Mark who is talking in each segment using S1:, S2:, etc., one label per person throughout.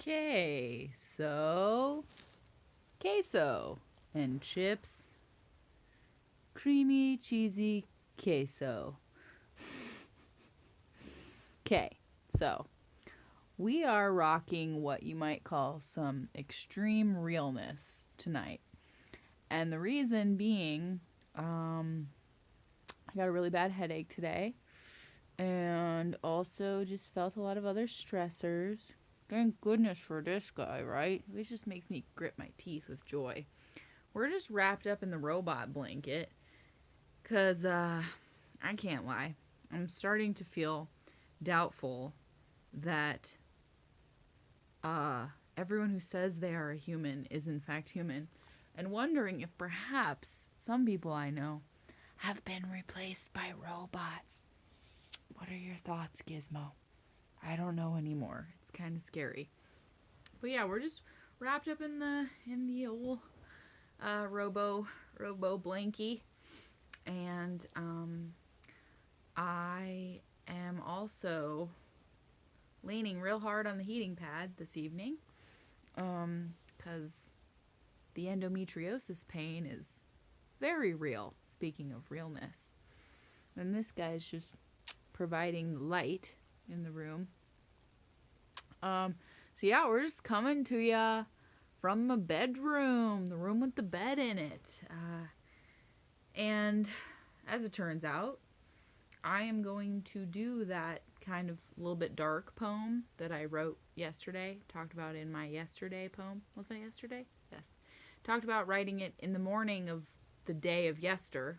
S1: Queso and chips, creamy, cheesy queso. Okay, so we are rocking what you might call some extreme realness tonight. And the reason being, I got a really bad headache today. And also just felt a lot of other stressors. Thank goodness for this guy, right? This just makes me grit my teeth with joy. We're just wrapped up in the robot blanket. Because, I can't lie. I'm starting to feel doubtful that everyone who says they are a human is in fact human. And wondering if perhaps some people I know have been replaced by robots. What are your thoughts, Gizmo? I don't know anymore. It's kind of scary. But yeah, we're just wrapped up in the old robo blankie, and I am also leaning real hard on the heating pad this evening, because the endometriosis pain is very real. Speaking of realness, and this guy's just providing light in the room. So yeah, we're just coming to ya from a bedroom, the room with the bed in it. And as it turns out, I am going to do that kind of little bit dark poem that I wrote yesterday, talked about in my yesterday poem. Was that yesterday? Yes. Talked about writing it in the morning of the day of yester,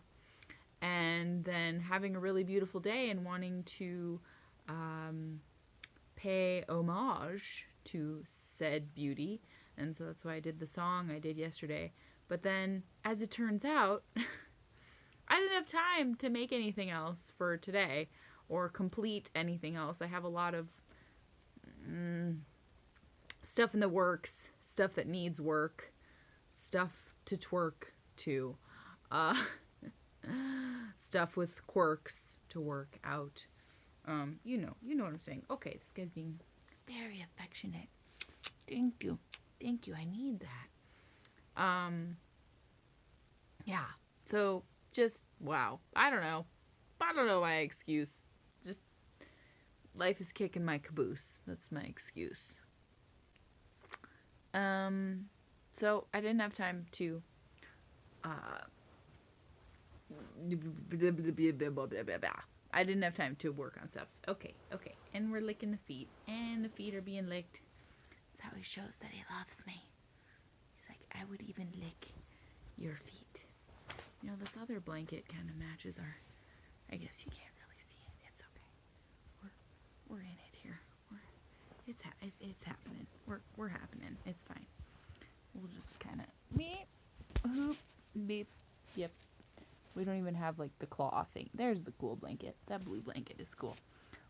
S1: and then having a really beautiful day and wanting to pay homage to said beauty. And so that's why I did the song I did yesterday. But then, as it turns out, I didn't have time to make anything else for today or complete anything else. I have a lot of stuff in the works, stuff that needs work, stuff to twerk to, stuff with quirks to work out. You know what I'm saying. Okay, this guy's being very affectionate. Thank you. I need that. Yeah. So just wow. I don't know my excuse. Just life is kicking my caboose. That's my excuse. So I didn't have time to I didn't have time to work on stuff. Okay. And we're licking the feet. And the feet are being licked. That's how he shows that he loves me. He's like, I would even lick your feet. You know, this other blanket kind of matches our... I guess you can't really see it. It's okay. We're in it here. It's happening. We're happening. It's fine. We'll just kind of... Beep. Hoop. Beep. Yep. We don't even have, like, the claw thing. There's the cool blanket. That blue blanket is cool.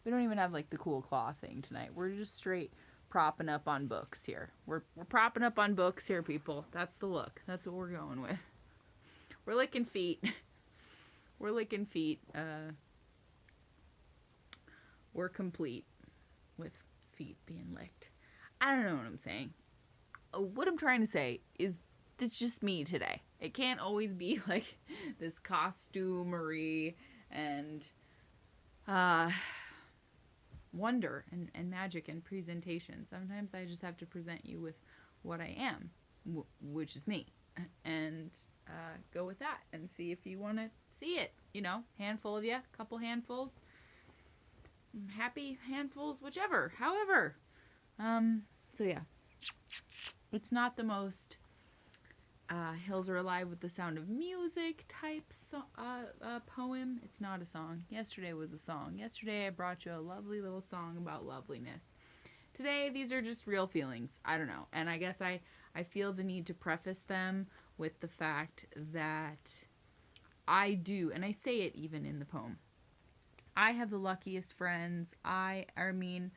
S1: We don't even have, like, the cool claw thing tonight. We're just straight propping up on books here. We're propping up on books here, people. That's the look. That's what we're going with. We're licking feet. We're licking feet. We're complete with feet being licked. I don't know what I'm saying. What I'm trying to say is it's just me today. It can't always be like this costumery and wonder and magic and presentation. Sometimes I just have to present you with what I am, which is me. And go with that and see if you want to see it. You know, handful of you, couple handfuls, some happy handfuls, whichever, however. So yeah, it's not the most Hills Are Alive with the Sound of Music type poem. It's not a song. Yesterday was a song. Yesterday I brought you a lovely little song about loveliness. Today, these are just real feelings. I don't know. And I guess I feel the need to preface them with the fact that I do, and I say it even in the poem, I have the luckiest friends. I mean,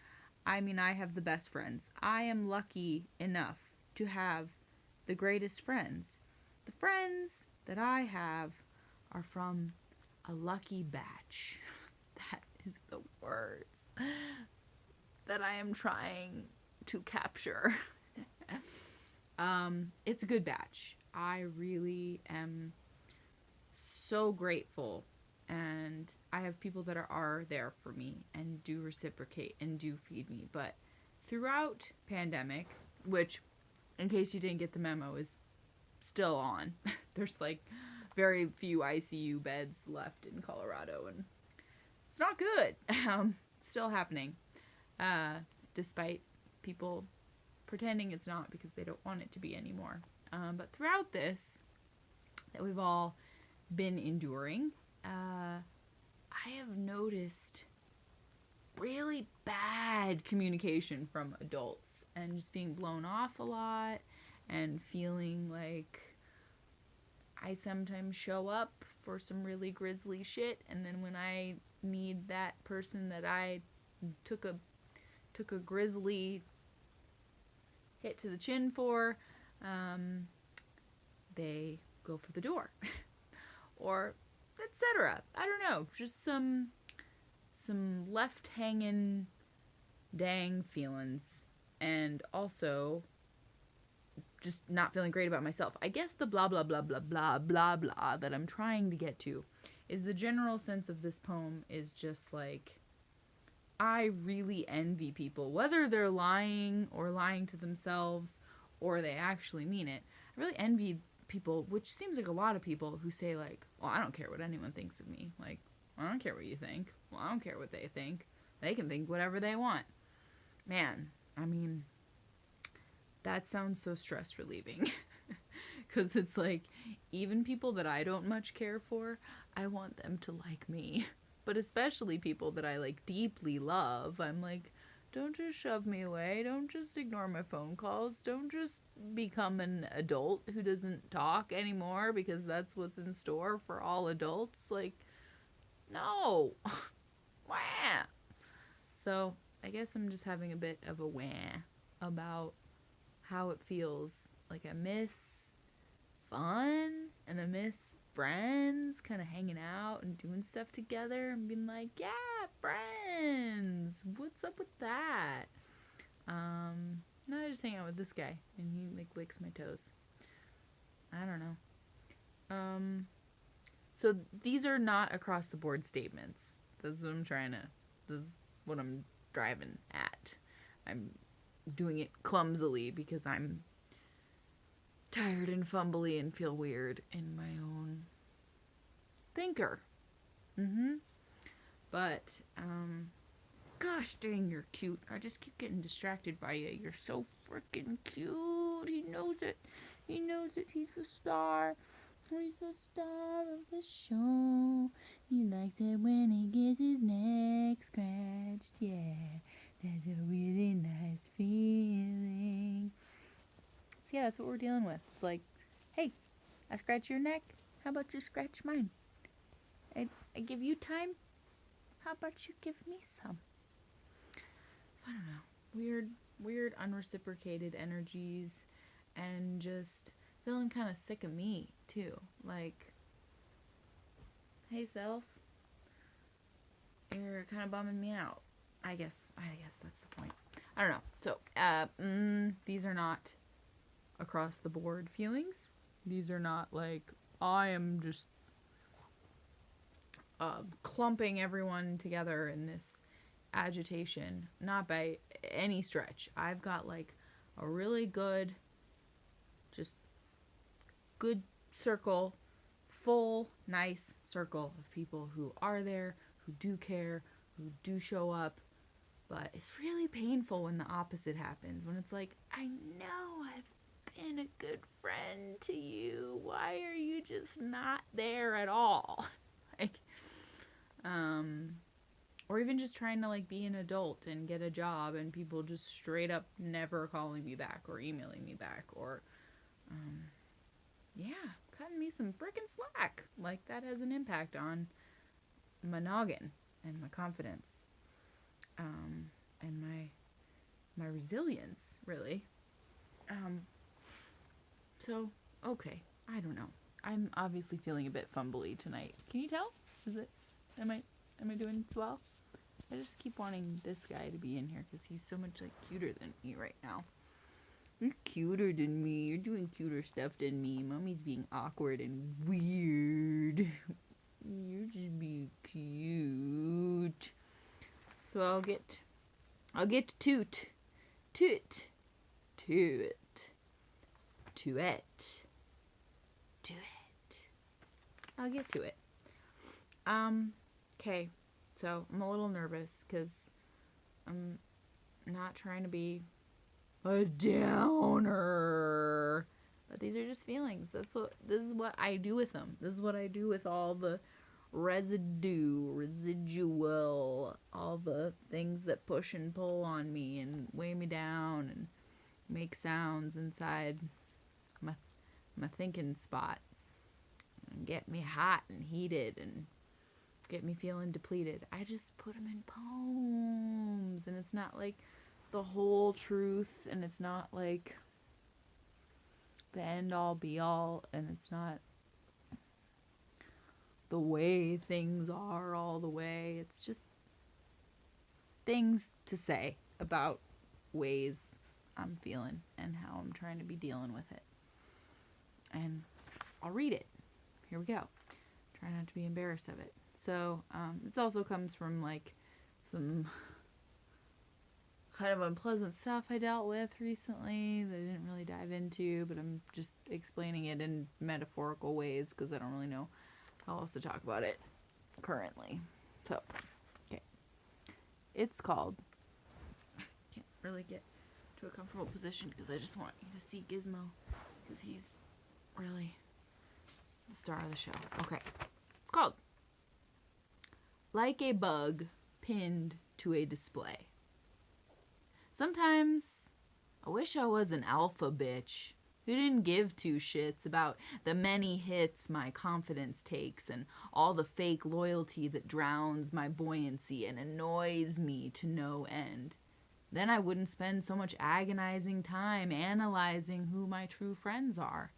S1: I have the best friends. I am lucky enough to have the greatest friends. The friends that I have are from a lucky batch. That is the words that I am trying to capture. It's a good batch. I really am so grateful, and I have people that are there for me and do reciprocate and do feed me. But throughout pandemic, which, in case you didn't get the memo, is still on. There's like very few ICU beds left in Colorado, and it's not good. Still happening, despite people pretending it's not because they don't want it to be anymore. But throughout this, that we've all been enduring, I have noticed really bad communication from adults and just being blown off a lot and feeling like I sometimes show up for some really grisly shit, and then when I need that person that I took a grisly hit to the chin for, they go for the door. Or etc. I don't know, just some left hanging dang feelings, and also just not feeling great about myself. I guess the blah blah blah blah blah blah blah that I'm trying to get to is the general sense of this poem is just like, I really envy people, whether they're lying or lying to themselves or they actually mean it. I really envy people, which seems like a lot of people, who say like, well, I don't care what anyone thinks of me. Like, well, I don't care what you think. Well, I don't care what they think. They can think whatever they want. Man, I mean, that sounds so stress relieving. Because it's like, even people that I don't much care for, I want them to like me. But especially people that I like deeply love, I'm like, don't just shove me away. Don't just ignore my phone calls. Don't just become an adult who doesn't talk anymore because that's what's in store for all adults. Like, no. Wah. So I guess I'm just having a bit of a wah about how it feels. Like, I miss fun and I miss friends kind of hanging out and doing stuff together and being like, yeah, friends, what's up with that? No, I just hang out with this guy and he like licks my toes. I don't know. So these are not across the board statements. This is what I'm driving at. I'm doing it clumsily because I'm tired and fumbly and feel weird in my own thinker. But, gosh dang, you're cute. I just keep getting distracted by you. You're so freaking cute. He knows it. He knows it. He's the star. He's the star of the show. He likes it when he gets his neck scratched. Yeah, that's a really nice feeling. So yeah, that's what we're dealing with. It's like, hey, I scratch your neck. How about you scratch mine? I give you time. How about you give me some? So I don't know. Weird unreciprocated energies, and just feeling kind of sick of me too. Like, hey self, you're kind of bumming me out. I guess that's the point. I don't know. So, these are not across the board feelings. These are not like, I am just clumping everyone together in this agitation. Not by any stretch. I've got like a really good circle, full, nice circle of people who are there, who do care, who do show up. But it's really painful when the opposite happens. When it's like, I know I've been a good friend to you. Why are you just not there at all? Like, or even just trying to like be an adult and get a job, and people just straight up never calling me back or emailing me back, or yeah, cutting me some freaking slack. Like, that has an impact on my noggin and my confidence, and my resilience, really. So okay, I don't know. I'm obviously feeling a bit fumbly tonight. Can you tell? Am I doing swell? I just keep wanting this guy to be in here because he's so much like cuter than me right now. You're cuter than me. You're doing cuter stuff than me. Mommy's being awkward and weird. You're just being cute. So I'll get to toot. Toot. Toot. To it. I'll get to it. Okay. So I'm a little nervous because I'm not trying to be a downer. But these are just feelings. This is what I do with them. This is what I do with all the residual, all the things that push and pull on me and weigh me down and make sounds inside my thinking spot and get me hot and heated and get me feeling depleted. I just put them in poems, and it's not like the whole truth, and it's not like the end all be all, and it's not the way things are all the way. It's just things to say about ways I'm feeling and how I'm trying to be dealing with it. And I'll read it. Here we go. Try not to be embarrassed of it. So this also comes from like some kind of unpleasant stuff I dealt with recently that I didn't really dive into, but I'm just explaining it in metaphorical ways because I don't really know how else to talk about it currently. So, okay. It's called, can't really get to a comfortable position because I just want you to see Gizmo because he's really the star of the show. Okay. It's called Like a Bug Pinned to a Display. Sometimes I wish I was an alpha bitch who didn't give two shits about the many hits my confidence takes and all the fake loyalty that drowns my buoyancy and annoys me to no end. Then I wouldn't spend so much agonizing time analyzing who my true friends are.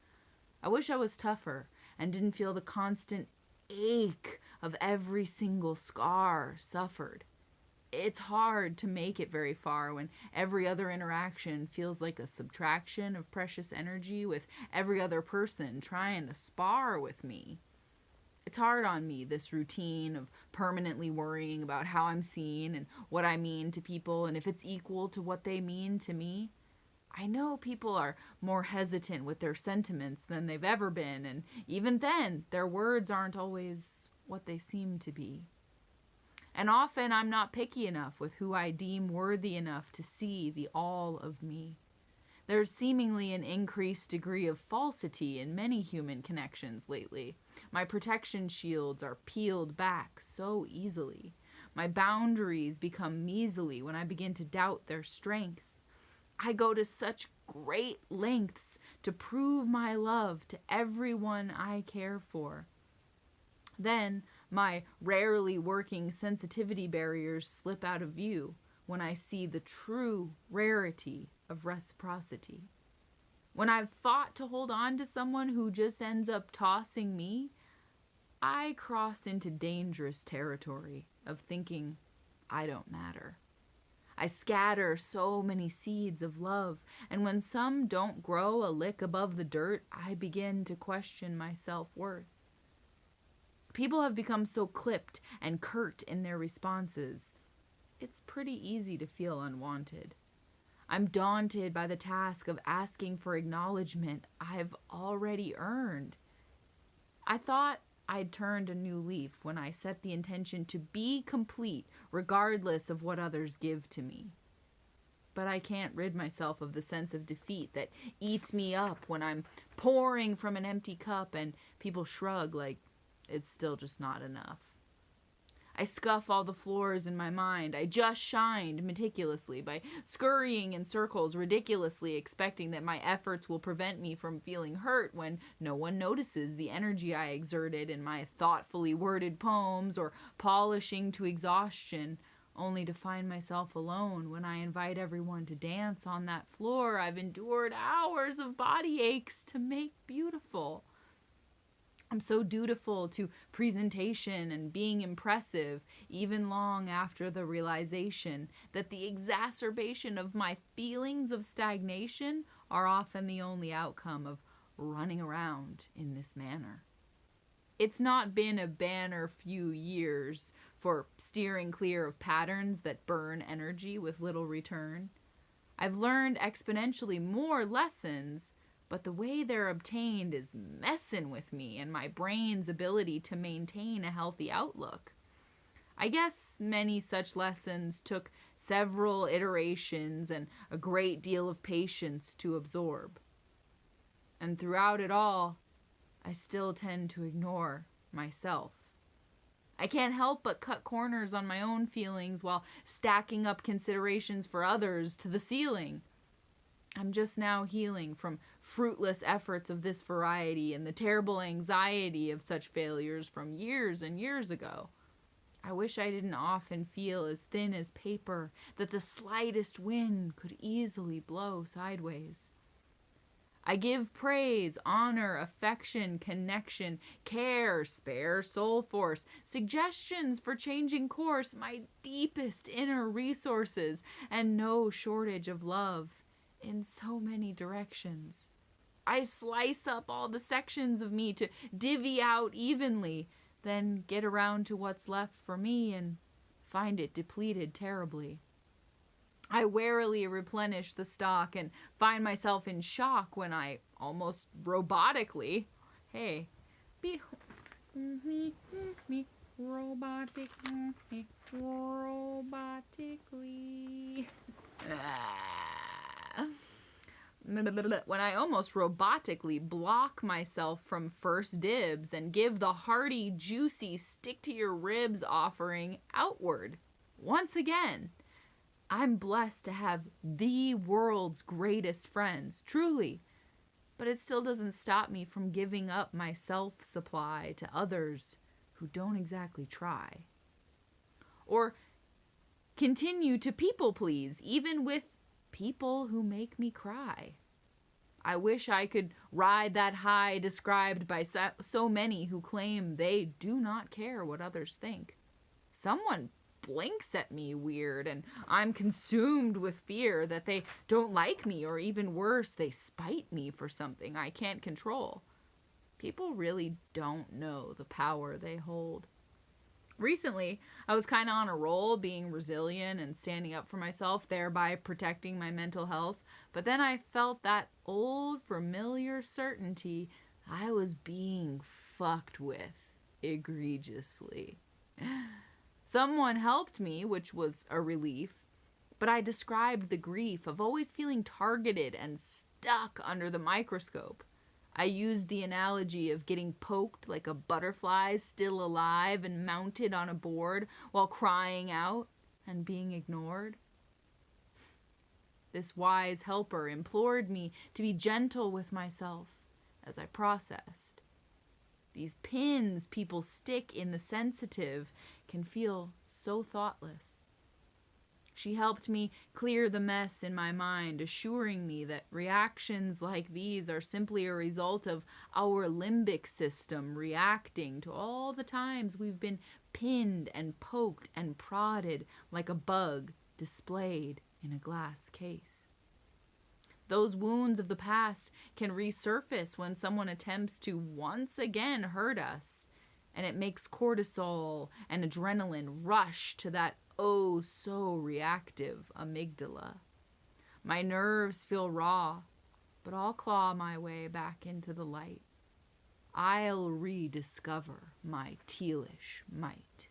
S1: I wish I was tougher and didn't feel the constant ache of every single scar suffered. It's hard to make it very far when every other interaction feels like a subtraction of precious energy with every other person trying to spar with me. It's hard on me, this routine of permanently worrying about how I'm seen and what I mean to people and if it's equal to what they mean to me. I know people are more hesitant with their sentiments than they've ever been, and even then, their words aren't always what they seem to be. And often I'm not picky enough with who I deem worthy enough to see the all of me. There's seemingly an increased degree of falsity in many human connections lately. My protection shields are peeled back so easily. My boundaries become measly when I begin to doubt their strength. I go to such great lengths to prove my love to everyone I care for. Then my rarely working sensitivity barriers slip out of view when I see the true rarity of reciprocity. When I've fought to hold on to someone who just ends up tossing me, I cross into dangerous territory of thinking I don't matter. I scatter so many seeds of love, and when some don't grow a lick above the dirt, I begin to question my self-worth. People have become so clipped and curt in their responses. It's pretty easy to feel unwanted. I'm daunted by the task of asking for acknowledgement I've already earned. I thought I'd turned a new leaf when I set the intention to be complete regardless of what others give to me. But I can't rid myself of the sense of defeat that eats me up when I'm pouring from an empty cup and people shrug like it's still just not enough. I scuff all the floors in my mind. I just shined meticulously by scurrying in circles ridiculously, expecting that my efforts will prevent me from feeling hurt when no one notices the energy I exerted in my thoughtfully worded poems or polishing to exhaustion, only to find myself alone when I invite everyone to dance on that floor I've endured hours of body aches to make beautiful. I'm so dutiful to presentation and being impressive, even long after the realization that the exacerbation of my feelings of stagnation are often the only outcome of running around in this manner. It's not been a banner few years for steering clear of patterns that burn energy with little return. I've learned exponentially more lessons, but the way they're obtained is messing with me and my brain's ability to maintain a healthy outlook. I guess many such lessons took several iterations and a great deal of patience to absorb. And throughout it all, I still tend to ignore myself. I can't help but cut corners on my own feelings while stacking up considerations for others to the ceiling. I'm just now healing from fruitless efforts of this variety and the terrible anxiety of such failures from years and years ago. I wish I didn't often feel as thin as paper that the slightest wind could easily blow sideways. I give praise, honor, affection, connection, care, spare soul force, suggestions for changing course, my deepest inner resources, and no shortage of love in so many directions. I slice up all the sections of me to divvy out evenly, then get around to what's left for me and find it depleted terribly. I warily replenish the stock and find myself in shock when I almost robotically, hey, be me robotically. When I almost robotically block myself from first dibs and give the hearty, juicy, stick to your ribs offering outward. Once again, I'm blessed to have the world's greatest friends, truly. But it still doesn't stop me from giving up my self-supply to others who don't exactly try. Or continue to people please, even with people who make me cry. I wish I could ride that high described by so many who claim they do not care what others think. Someone blinks at me weird and I'm consumed with fear that they don't like me, or even worse, they spite me for something I can't control. People really don't know the power they hold. Recently, I was kind of on a roll, being resilient and standing up for myself, thereby protecting my mental health. But then I felt that old familiar certainty I was being fucked with egregiously. Someone helped me, which was a relief, but I described the grief of always feeling targeted and stuck under the microscope. I used the analogy of getting poked like a butterfly still alive and mounted on a board while crying out and being ignored. This wise helper implored me to be gentle with myself as I processed. These pins people stick in the sensitive can feel so thoughtless. She helped me clear the mess in my mind, assuring me that reactions like these are simply a result of our limbic system reacting to all the times we've been pinned and poked and prodded like a bug displayed in a glass case. Those wounds of the past can resurface when someone attempts to once again hurt us, and it makes cortisol and adrenaline rush to that oh so reactive amygdala. My nerves feel raw, but I'll claw my way back into the light. I'll rediscover my tealish might.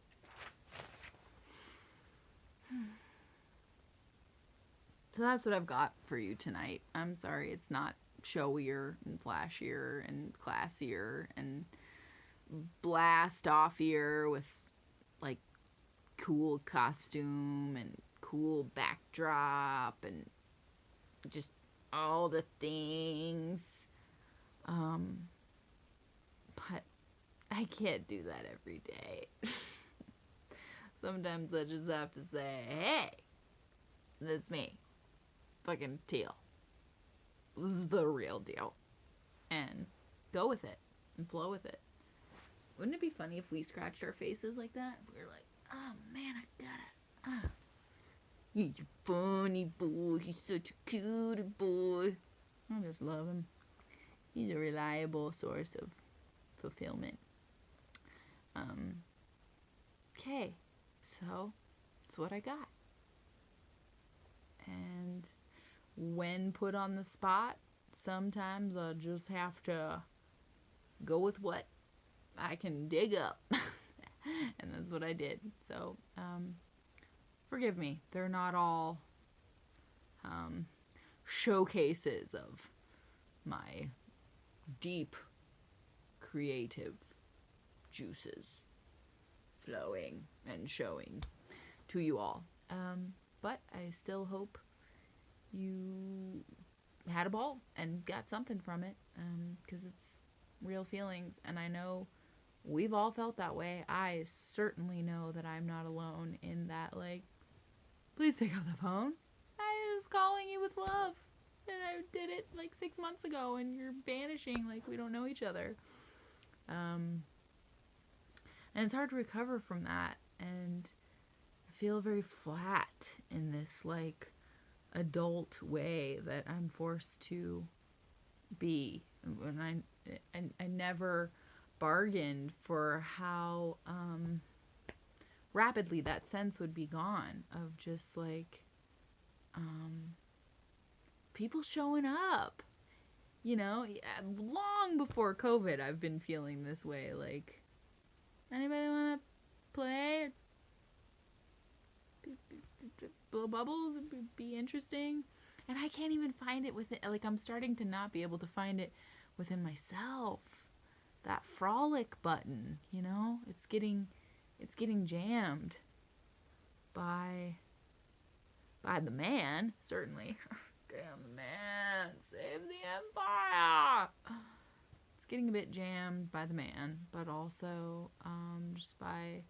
S1: So that's what I've got for you tonight. I'm sorry it's not showier and flashier and classier and blast offier with like cool costume and cool backdrop and just all the things. But I can't do that every day. Sometimes I just have to say, hey, that's me. Fucking Teal. This is the real deal. And go with it and flow with it. Wouldn't it be funny if we scratched our faces like that? If we were like, oh man, I got it. Ah. He's a funny boy. He's such a cute boy. I just love him. He's a reliable source of fulfillment. Okay, so that's what I got. And when put on the spot, sometimes I just have to go with what I can dig up. And that's what I did. So, forgive me. They're not all showcases of my deep creative juices flowing and showing to you all. But I still hope you had a ball and got something from it, because it's real feelings, and I know we've all felt that way. I certainly know that I'm not alone in that, like, please pick up the phone. I was calling you with love, and I did it like 6 months ago, and you're vanishing like we don't know each other. And it's hard to recover from that, and I feel very flat in this, like, adult way that I'm forced to be. When I never bargained for how rapidly that sense would be gone of just, like, people showing up. You know, long before COVID, I've been feeling this way. Like, anybody want to play? Blow bubbles? Be interesting? And I can't even find it within, like, I'm starting to not be able to find it within myself. That frolic button, you know? It's getting jammed by the man, certainly. Damn the man, save the empire. It's getting a bit jammed by the man, but also just by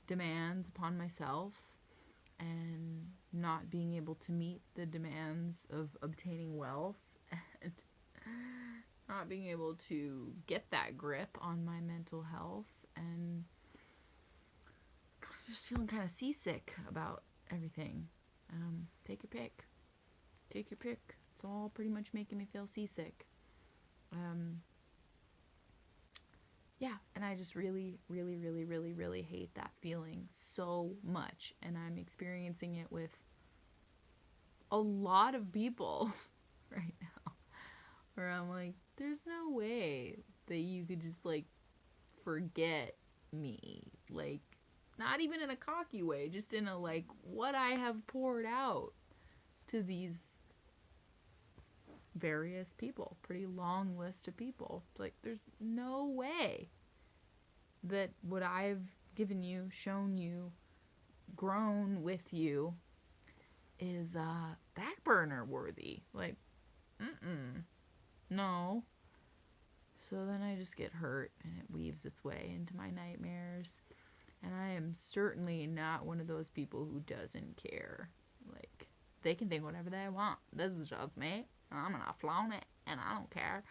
S1: demands upon myself and not being able to meet the demands of obtaining wealth and not being able to get that grip on my mental health, and just feeling kind of seasick about everything. Take your pick. Take your pick. It's all pretty much making me feel seasick. Yeah, and I just really, really, really, really, really hate that feeling so much. And I'm experiencing it with a lot of people right now. Where I'm like, there's no way that you could just, like, forget me. Like, not even in a cocky way, just in a, like, what I have poured out to these various people. Pretty long list of people. It's like, there's no way that what I've given you, shown you, grown with you is back burner worthy. Like, no. So then I just get hurt, and it weaves its way into my nightmares. And I am certainly not one of those people who doesn't care. Like, they can think whatever they want. This is just me. I'm gonna flaunt it, and I don't care.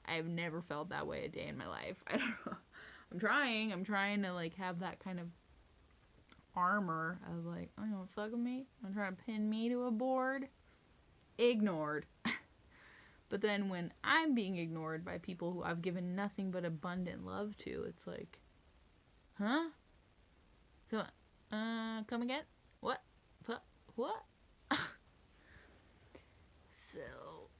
S1: I've never felt that way a day in my life. I don't know. I'm trying to, like, have that kind of armor of, like, oh, you wanna fuck with me? I'm trying to pin me to a board? Ignored. But then when I'm being ignored by people who I've given nothing but abundant love to, it's like, huh? Come again? What? What? So,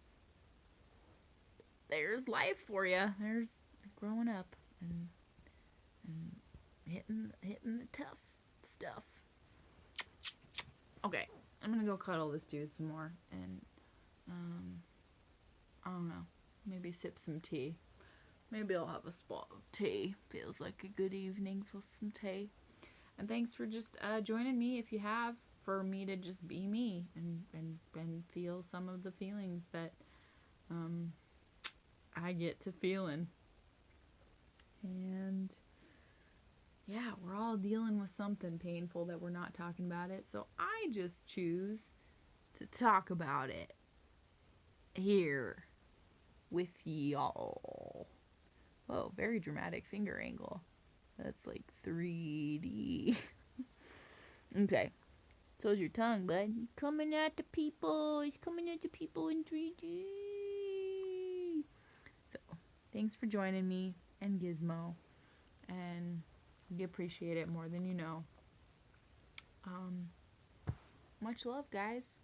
S1: there's life for you. There's growing up and hitting the tough stuff. Okay, I'm gonna go cuddle this dude some more, and I don't know, maybe sip some tea. Maybe I'll have a spot of tea. Feels like a good evening for some tea. And thanks for just joining me, if you have, for me to just be me and feel some of the feelings that I get to feeling. And yeah, we're all dealing with something painful that we're not talking about it. So I just choose to talk about it here with y'all. Whoa, very dramatic finger angle. That's like 3D. Okay. So's your tongue, bud. He's coming at the people. He's coming at the people in 3D. So, thanks for joining me and Gizmo. And we appreciate it more than you know. Much love, guys.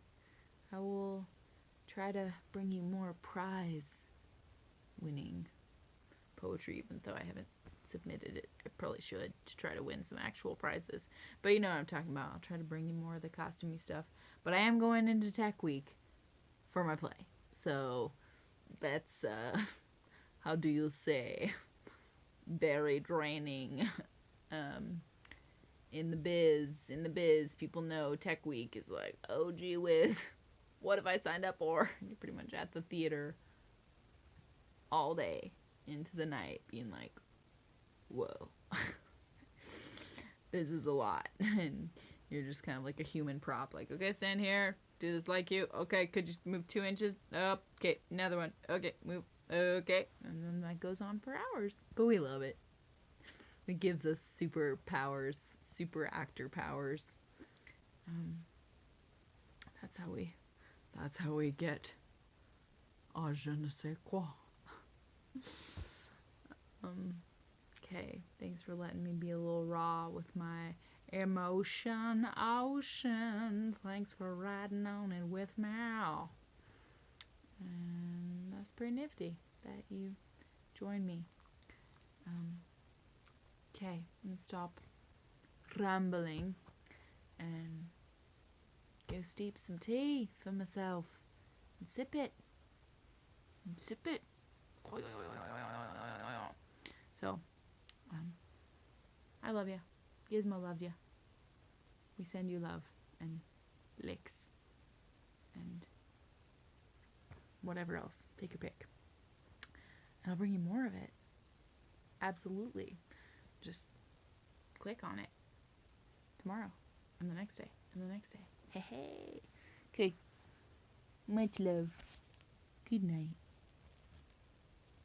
S1: I will try to bring you more prize winning poetry, even though I haven't submitted it. I probably should, to try to win some actual prizes. But you know what I'm talking about. I'll try to bring you more of the costumey stuff. But I am going into Tech Week for my play. So that's, how do you say, very draining. In the biz, people know Tech Week is like, oh gee whiz, what have I signed up for? And you're pretty much at the theater all day into the night being like, whoa, this is a lot. And you're just kind of like a human prop, like, okay, stand here, do this like you, okay, could you move 2 inches, okay, another one, okay, move, okay, and then that goes on for hours, but we love it. It gives us superpowers, super actor powers. That's how we get je ne sais quoi. Okay, thanks for letting me be a little raw with my emotion ocean. Thanks for riding on it with me. And that's pretty nifty that you joined me. Okay, I'm gonna stop rambling and go steep some tea for myself and sip it. So, I love you. Gizmo loves you. We send you love and licks and whatever else. Take your pick. And I'll bring you more of it. Absolutely. Just click on it tomorrow and the next day and the next day. Hey, hey. Okay. Much love. Good night.